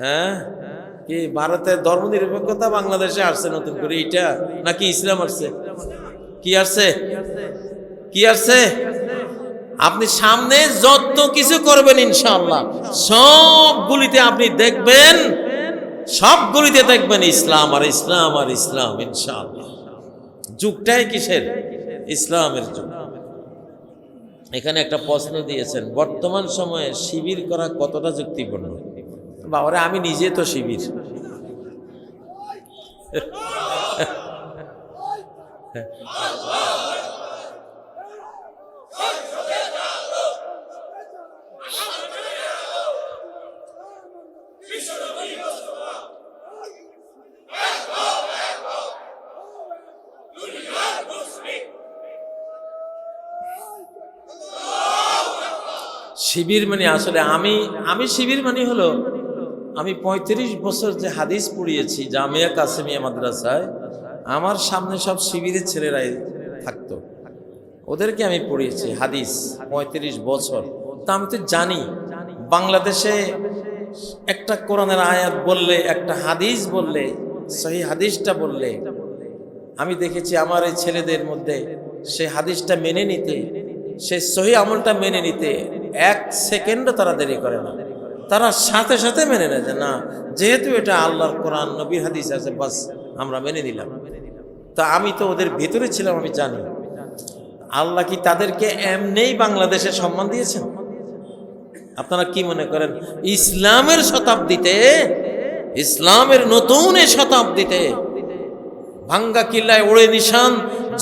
হ্যাঁ, কি ভারতের ধর্ম নিরপেক্ষতা বাংলাদেশে আসছে নতুন করে এটা, নাকি ইসলাম আসছে? কি আসছে? কি আসছে? আপনি সামনে যত কিছু করবেন ইনশাআল্লাহ সবগুলিতে আপনি দেখবেন, সবগুলিতে দেখবেন ইসলাম আর ইসলাম আর ইসলাম ইনশাআল্লাহ। যুগটাই কিসের? ইসলামের যুগ। এখানে একটা প্রশ্ন দিয়েছেন, বর্তমান সময়ে শিবির করা কতটা যুক্তিপূর্ণ? বাবারে, আমি নিজে তো শিবির। শিবির মানে আসলে আমি শিবির মানে হলো, আমি ৩৫ বছর যে হাদিস পড়িয়েছি জামিয়া কাসেমিয়া মাদ্রাসায়, আমার সামনে সব শিবিরের ছেলেরাই থাকতো, ওদেরকে আমি পড়িয়েছি হাদিস ৩৫ বছর। তা আমি তো জানি বাংলাদেশে একটা কোরআনের আয়াত বললে, একটা হাদিস বললে, সহি হাদিসটা বললে, আমি দেখেছি আমার এই ছেলেদের মধ্যে সে হাদিসটা মেনে নিতে, সে সহি আমলটা মেনে নিতে 1 সেকেন্ডও তারা দেরি করে না, তারা সাথে সাথে মেনে নেয় যে না, যেহেতু এটা আল্লাহর কোরআন নবীর হাদিস আছে, বাস আমরা মেনে নিলাম। তা আমি তো ওদের ভেতরে ছিলাম, আমি জানি। আল্লাহ কি তাদেরকে এমনিই বাংলাদেশে সম্মান দিয়েছেন? আপনারা কি মনে করেন ইসলামের শতাব্দীতে, ইসলামের নতুন শতাব্দীতে ভাঙ্গা কিল্লায় ওড়ে নিশান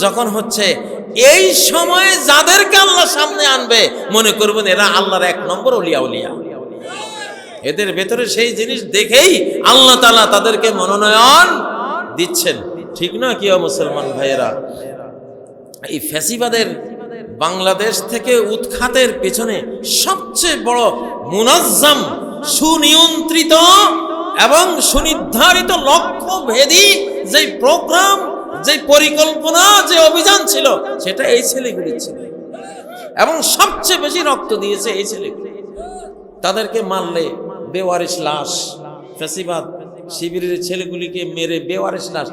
যখন হচ্ছে, এই সময়ে যাদেরকে আল্লাহ সামনে আনবে মনে করবেন এরা আল্লাহর 1 নম্বর ওলিয়া উলিয়া। এদের ভেতরে সেই জিনিস দেখেই আল্লাহ তাআলা তাদেরকে মনোনয়ন দিচ্ছেন, ঠিক না? কি মুসলমান ভাইয়েরা, এই ফ্যাসিবাদের বাংলাদেশ থেকে উৎখাতের পেছনে সবচেয়ে বড় মুনাজ্জাম, সুনিয়ন্ত্রিত এবং সুনির্ধারিত লক্ষ্যভেদী যে প্রোগ্রাম, যে পরিকল্পনা, যে অভিযান ছিল, সেটা এই ছেলেগুলি ছিল। এবং সবচেয়ে বেশি রক্ত দিয়েছে এই ছেলেগুলি। তাদেরকে মারলে বেওয়ারিশ লাশ, ফ্যাসিবাদ শিবিরের ছেলেগুলিকে মেরে বেওয়ারিশ লাশ,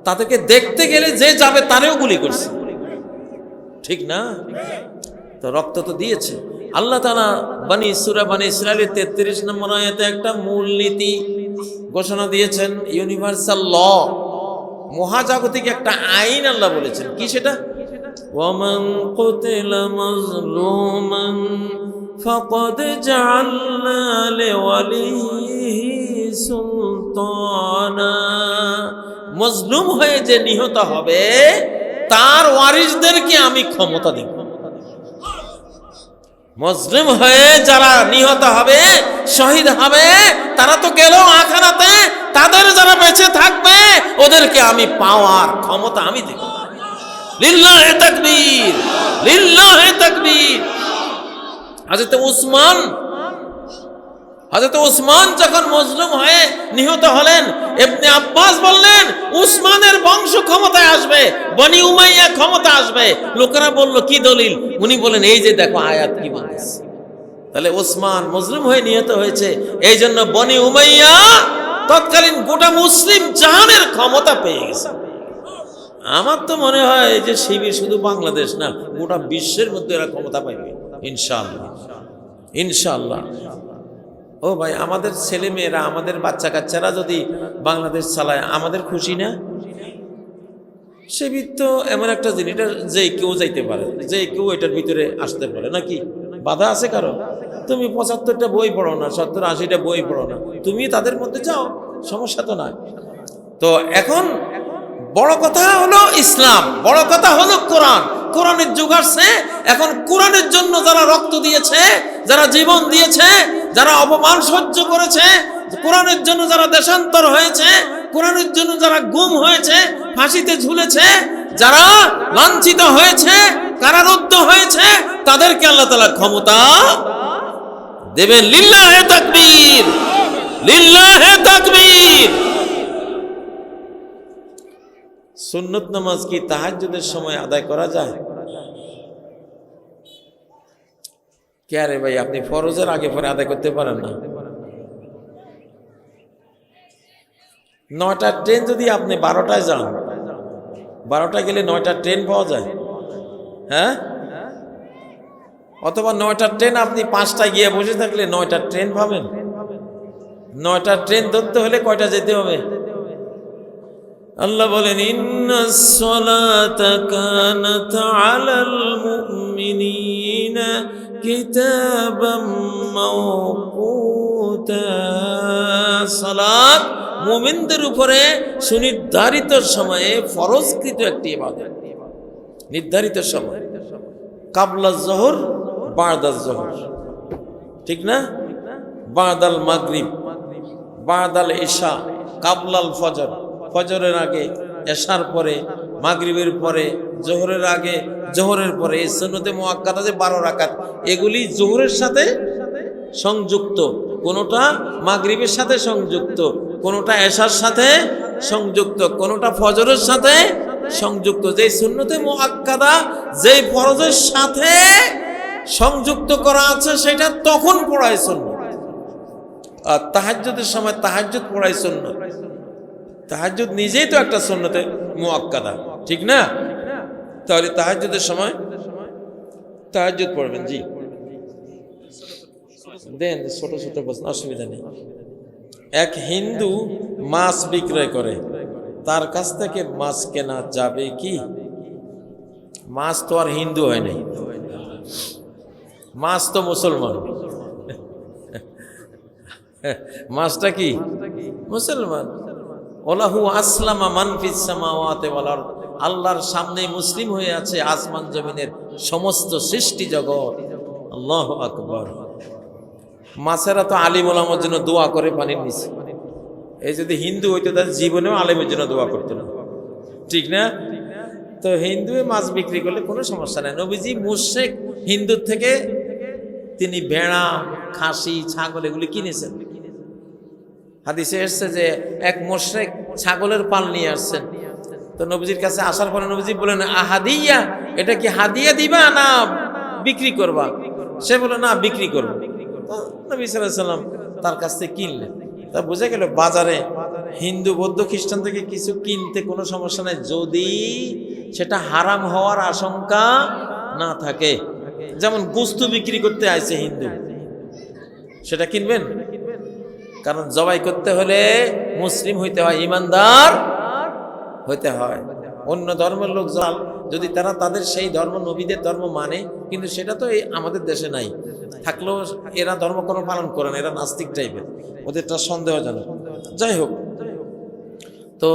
তাদেরকে দেখতে গেলে যে যাবে তারেও গুলি করছে, ঠিক না? তো রক্ত তো দিয়েছে। আল্লাহ তাআলা সূরা বনী ইসরাঈলের 33 নম্বর আয়াতে একটা মূলনীতি ঘোষণা দিয়েছেন, ইউনিভার্সাল ল, মহাজাগতিক একটা আইন আল্লাহ বলেছেন। কি সেটা? ওয়ামান কুতিলা মাজলুমান ফাকাদ জাআলনা লিওয়ালিহি সুলতানা। মজলুম হয়ে যে নিহত হবে তার ওয়ারিসদেরকে আমি ক্ষমতা দেব। মুসলিম হয়ে যারা নিহত হবে, শহীদ হবে, তারা তো গেল আখিরাতে, তাদের যারা বেঁচে থাকবে ওদেরকে আমি পাওয়ার ক্ষমতা আমি দেব। লিল্লাহি তাকবীর, লিল্লাহি তাকবীর। হযরত উসমান যখন মজলুম হয়ে নিহত হলেন, ইবনে আব্বাস বললেন উসমানের বংশ ক্ষমতায় আসবে, বনি উমাইয়া ক্ষমতা আসবে। লোকেরা বলল কি দলিল? উনি বলেন এই যে দেখো আয়াত কি বলছে। তাহলে উসমান মজলুম হয়ে নিহত হয়েছে, এই জন্য বনি উমাইয়া তৎকালীন গোটা মুসলিম জাহানের ক্ষমতা পেয়ে গেছে। আমার তো মনে হয় যে শিবির শুধু বাংলাদেশ না, গোটা বিশ্বের মধ্যে এরা ক্ষমতা পাইবে ইনশাআল্লাহ, ইনশাআল্লাহ। ও ভাই, আমাদের ছেলে মেয়েরা, আমাদের বাচ্চা কাচ্চারা যদি বাংলাদেশ চালায়, আমাদের খুশি না? শিবির তো এমন একটা জিনিস, যে কেউ যাইতে পারে, যে কেউ এটার ভিতরে আসতে পারে, নাকি বাধা আছে কারো? তুমি ৭৫টা বই পড়ো না, ৭০-৮০টা বই পড়ো না, তুমি তাদের মধ্যে যাও, সমস্যা তো নাই। তো এখন বড় কথা হলো ইসলাম, বড় কথা হলো কোরআন। কোরআনের যুগ আসছে, এখন কোরআনের জন্য যারা রক্ত দিয়েছে, যারা জীবন দিয়েছে, যারা অপমান সহ্য করেছে, কোরআনের জন্য যারা দেশান্তর হয়েছে, কোরআনের জন্য যারা গুম হয়েছে, ফাঁসিতে ঝুলেছে, যারা লাঞ্ছিত হয়েছে, কারারুদ্ধ হয়েছে, তাদেরকে আল্লাহ তাআলা ক্ষমতা দেবেন। লিল্লাহি তাকবীর, লিল্লাহি তাকবীর। সুন্নত নামাজ কি তাহাজ্জুদের সময় আদায় করা যায়? কে রে ভাই, আপনি ফরজের আগে পরে আদায় করতে পারেন না? 9টার ট্রেন যদি আপনি 12টায় যান, 12টায় গেলে 9টার ট্রেন পাওয়া যায়, হ্যাঁ? অথবা 9টার ট্রেন আপনি 5টায় গিয়ে বসে থাকলে 9টার ট্রেন পাবেন? 9টার ট্রেন ধরতে হলে কয়টা যেতে হবে? আল্লাহ বলেন ইন্নাস সালাতা কানাত আলাল মুমিনিনা কিতাবাম মাওকুতা। সালাত মুমিনদের উপরে সুনির্ধারিত সময়ে ফরজকৃত একটি ইবাদত, নির্ধারিত সময়, কাবলা যোহর বাদাল যোহর, ঠিক না? বাদাল মাগরিব, বাদাল ইশা, কাবলাল ফজর, ফজরের আগে, এশার পরে, মাগরিবের পরে, জোহরের আগে, জোহরের পরে। এই সুন্নতে মুআক্কাদা যে 12 রাকাত, এগুলি জোহরের সাথে সংযুক্ত, কোনোটা মাগরিবের সাথে সংযুক্ত, কোনোটা এশার সাথে সংযুক্ত, কোনোটা ফজরের সাথে সংযুক্ত। যে সুন্নতে মুআক্কাদা যেই ফরজের সাথে সংযুক্ত করা আছে সেটা তখন পড়ায় সুন্নাত। আর তাহাজ্জুদের সময় তাহাজ্জুদ পড়ায় সুন্নাত। তাহাজ্জুদ নিজেই তো একটা সুন্নতে মুআক্কাদা, ঠিক না? তাহলে তাহাজ্জুদের সময় তাহাজ্জুদ পড়বেন। জি দেন, ছোট ছোট প্রশ্ন, অসুবিধা নেই। এক হিন্দু মাছ বিক্রয় করে, তার কাছ থেকে মাছ কেনা যাবে কি? মাছ তো আর হিন্দু হয় নাই, মাছ তো মুসলমান। মাছটা কি? মুসলমান। ওলাহু আসলামা মান ফিস সামাওয়াতি ওয়াল আরদ, আল্লাহর সামনে মুসলিম হয়ে আছে আসমান জমিনের সমস্ত সৃষ্টি জগৎ। আল্লাহু আকবার। মাছেরা তো আলিম ওলামার জন্য দোয়া করে পানির নিচে। এই যদি হিন্দু হইতো তাদের জীবনেও আলিমের জন্য দোয়া করতো না, ঠিক না? তো হিন্দু মাছ বিক্রি করলে কোনো সমস্যা নাই। নবীজি মুশরিক হিন্দুর থেকে তিনি ভেড়া, খাসি, ছাগল এগুলি কিনেছেন। হাদিসে এসছে যে এক মুশরিক ছাগলের পাল নিয়ে আসছেন। তো নবীজির কাছে আসার পরে নবীজি বলেন আহাদিয়া, এটা কি হাদিয়া দিবা না বিক্রি করবা? সে বলে না, বিক্রি করবো। নবী সাল্লাল্লাহু আলাইহি ওয়াসাল্লাম তার কাছ থেকে কিনলেন। তা বোঝা গেল বাজারে হিন্দু, বৌদ্ধ, খ্রিস্টান থেকে কিছু কিনতে কোনো সমস্যা নাই, যদি সেটা হারাম হওয়ার আশঙ্কা না থাকে। যেমন গোশত বিক্রি করতে আইছে হিন্দু, সেটা কিনবেন? কারণ জবাই করতে হলে মুসলিম হইতে হয়, ইমানদার হইতে হয়। অন্য ধর্মের লোক যদি তারা তাদের সেই ধর্ম, নবীদের ধর্ম মানে, কিন্তু সেটা তো এই আমাদের দেশে নাই, থাকলেও এরা ধর্ম কোনো পালন করে না, এরা নাস্তিক টাইপের, ওদেরটা সন্দেহজনক। যাই হোক, তো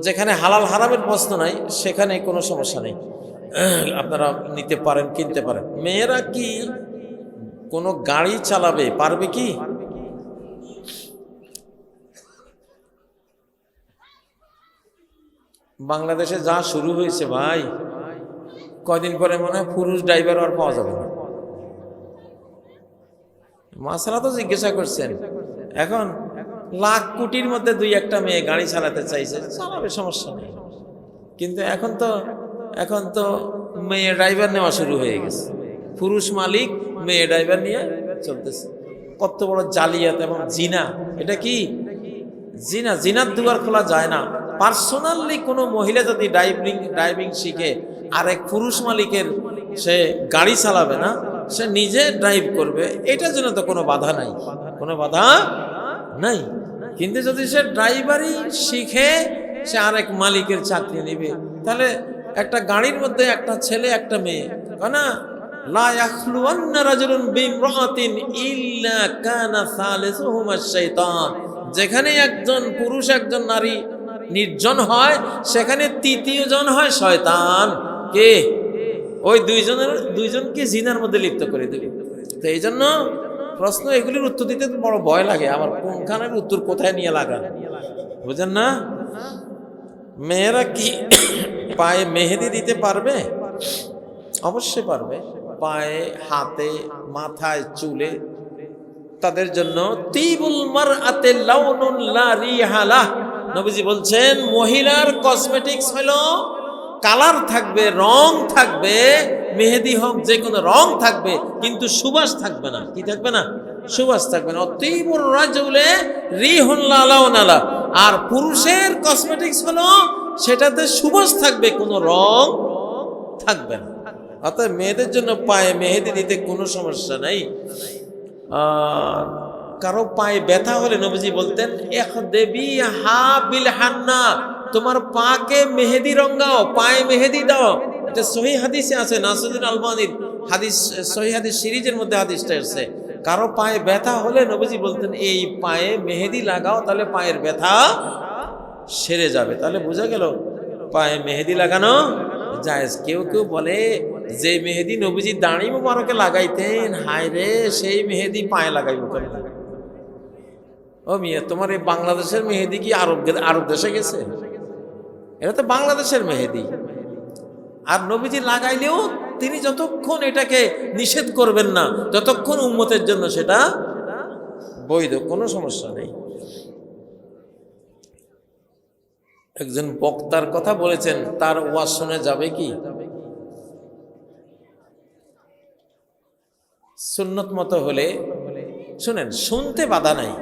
যেখানে হালাল হারামের প্রশ্ন নাই সেখানে কোনো সমস্যা নেই, আপনারা নিতে পারেন, কিনতে পারেন। মেয়েরা কি কোনো গাড়ি চালাবে পারবে কি? বাংলাদেশে যা শুরু হয়েছে ভাই, কয়দিন পরে মনে হয় পুরুষ ড্রাইভার আর পাওয়া যাবে না। মাসালা তো জিজ্ঞাসা করছেন, এখন লাখ কোটির মধ্যে 2-1টা মেয়ে গাড়ি চালাতে চাইছে, চালাবে, সমস্যা নেই। কিন্তু এখন তো মেয়ে ড্রাইভার নেওয়া শুরু হয়ে গেছে, পুরুষ মালিক মেয়ে ড্রাইভার নিয়ে চলতেছে। কত বড় জালিয়াত এবং জিনা! এটা কি জিনা? জিনার দুয়ার খোলা যায় না। পার্সোনালি কোনো মহিলা যদি ড্রাইভিং শিখে আর এক পুরুষ মালিকের সে গাড়ি চালাবে না, সে নিজে ড্রাইভ করবে, এটার জন্য তো কোনো বাধা নাই, কোনো বাধা নাই। কিন্তু যদি সে ড্রাইভারই শিখে সে আরেক মালিকের চাকরি নেবে, তাহলে একটা গাড়ির মধ্যে একটা ছেলে একটা মেয়ে, না, লা ইয়াখলুওয়ান্না রাজুলুন বিমরাআতিন ইল্লা কানা সালিসুহুমা শাইতান। যেখানে একজন পুরুষ একজন নারী নির্জন হয়, সেখানে তৃতীয় জন হয় শয়তান। কে? ওই দুইজনকে জিনার মধ্যে লিপ্ত করে দেবে। তো এই জন্য প্রশ্ন, এগুলির উত্তর দিতে বড় ভয় লাগে আমার, কোনখানের উত্তর কোথায় নিয়ে লাগান, বুঝেন না? মেয়েরা কি পায়ে মেহেদি দিতে পারবে? অবশ্যই পারবে, পায়ে, হাতে, মাথায়, চুলে। তাদের জন্য তিবুল মারআতি লাউনুন লা রিহা লাহ, নবীজি বলছেন মহিলার কসমেটিক্স হলো কালার থাকবে, রং থাকবে, মেহেদি হোক যে কোনো রং থাকবে, কিন্তু সুবাস থাকবে না। কি থাকবে না? সুবাস থাকবে না। তিবুর রাজুলে রিহুন লা লাউনা লা, আর পুরুষের কসমেটিক্স হলো সেটাতে সুবাস থাকবে, কোনো রং থাকবে না। অর্থাৎ মেয়েদের জন্য পায়ে মেহেদি দিতে কোনো সমস্যা নাই। আর কারো পায়ে ব্যথা হলে নবীজি বলতেন ইখদেবি হা বিল হান্না, তোমার পাকে মেহেদি রঙাও, পায়ে মেহেদি দাও। এটা সহিহ হাদিসে আছে, নাসিরুদ্দিন আলবানীর হাদিস, সহিহ হাদিস সিরিজের মধ্যে হাদিসটা এসেছে। কারো পায়ে ব্যথা হলে নবীজি বলতেন এই পায়ে মেহেদি লাগাও, তাহলে পায়ের ব্যথা সেরে যাবে। তাহলে বোঝা গেল পায়ে মেহেদি লাগানো জায়েজ। কেউ কেউ বলে যে মেহেদি নবীজি দাড়ি মুবারকে লাগাইতেন, হায় রে সেই মেহেদি পায়ে লাগাইব কেন? ও মিয়া, তোমার এই বাংলাদেশের মেহেদি কি আরব দেশে গেছে? এটা তো বাংলাদেশের মেহেদি। আর নবীজি লাগাইলেও তিনি যতক্ষণ এটাকে নিষেধ করবেন না, ততক্ষণ উম্মতের জন্য সেটা বৈধ, কোনো সমস্যা নেই। একজন বক্তার কথা বলেছেন, তার ওয়াজ শুনে যাবে কি? সুন্নত মতো হলে শুনেন, শুনতে বাধা নাই।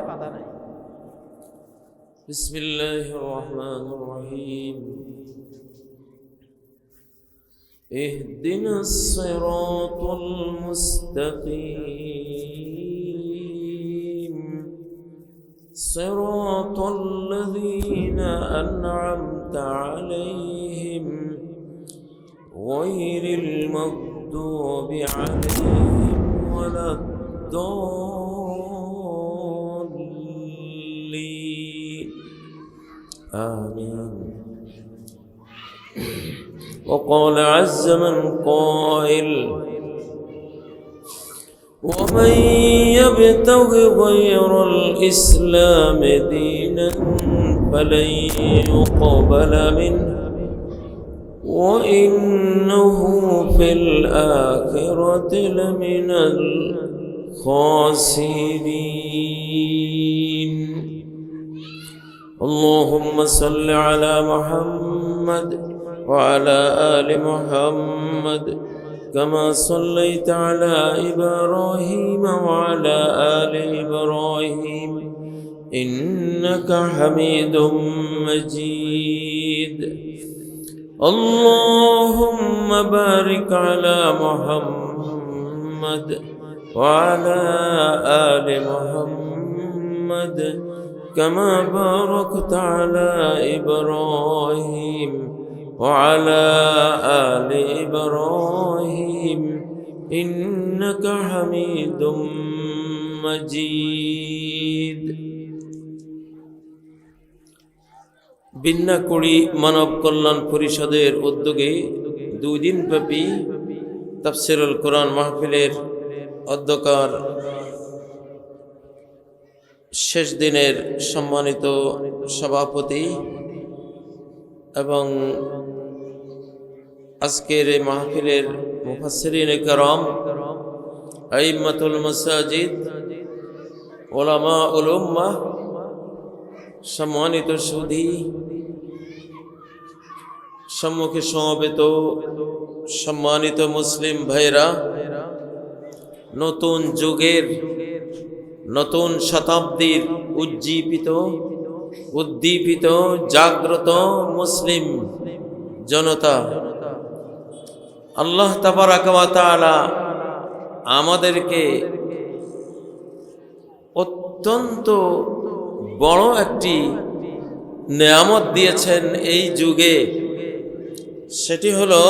বিসমিল্লাহির রহমানির রহিম। ইহদিনাস সিরাতাল মুস্তাকিম সিরাতাল লাযীনা আন'আমতা আলাইহিম গায়রিল মাগদুবি আলাইহিম ওয়ালাদ-দাল্লিন। آمين. وقال عز من قائل ومن يبتغ غير الإسلام دينا فلن يقبل منه وإنه في الآخرة لمن الخاسرين. اللهم صل على محمد وعلى آل محمد كما صليت على إبراهيم وعلى آل إبراهيم إنك حميد مجيد. اللهم بارك على محمد وعلى آل محمد كما باركت على إبراهيم وعلى آل إبراهيم إنك حميد مجيد. বিন্নাকুড়ি মানব কল্যাণ পরিষদের উদ্যোগে 2 দিন ব্যাপী তাফসীরুল কোরআন মাহফিলের অধ্যকার শেষ দিনের সম্মানিত সভাপতি এবং আজকের এই মাহফিলের মুফাসসিরিনে কেরাম, আইম্মাতুল মাসাজিদ, উলামা উল উম্মাহ, সম্মানিত সুধী, সম্মুখে সমবেত সম্মানিত মুসলিম ভাইরা, নতুন যুগের, নতুন শতাব্দীর উদ্দীপিত জাগ্রত মুসলিম জনতা, আল্লাহ তাবারাক ওয়া তাআলা আমাদেরকে অত্যন্ত বড় একটি নেয়ামত দিয়েছেন এই যুগে। সেটি হলো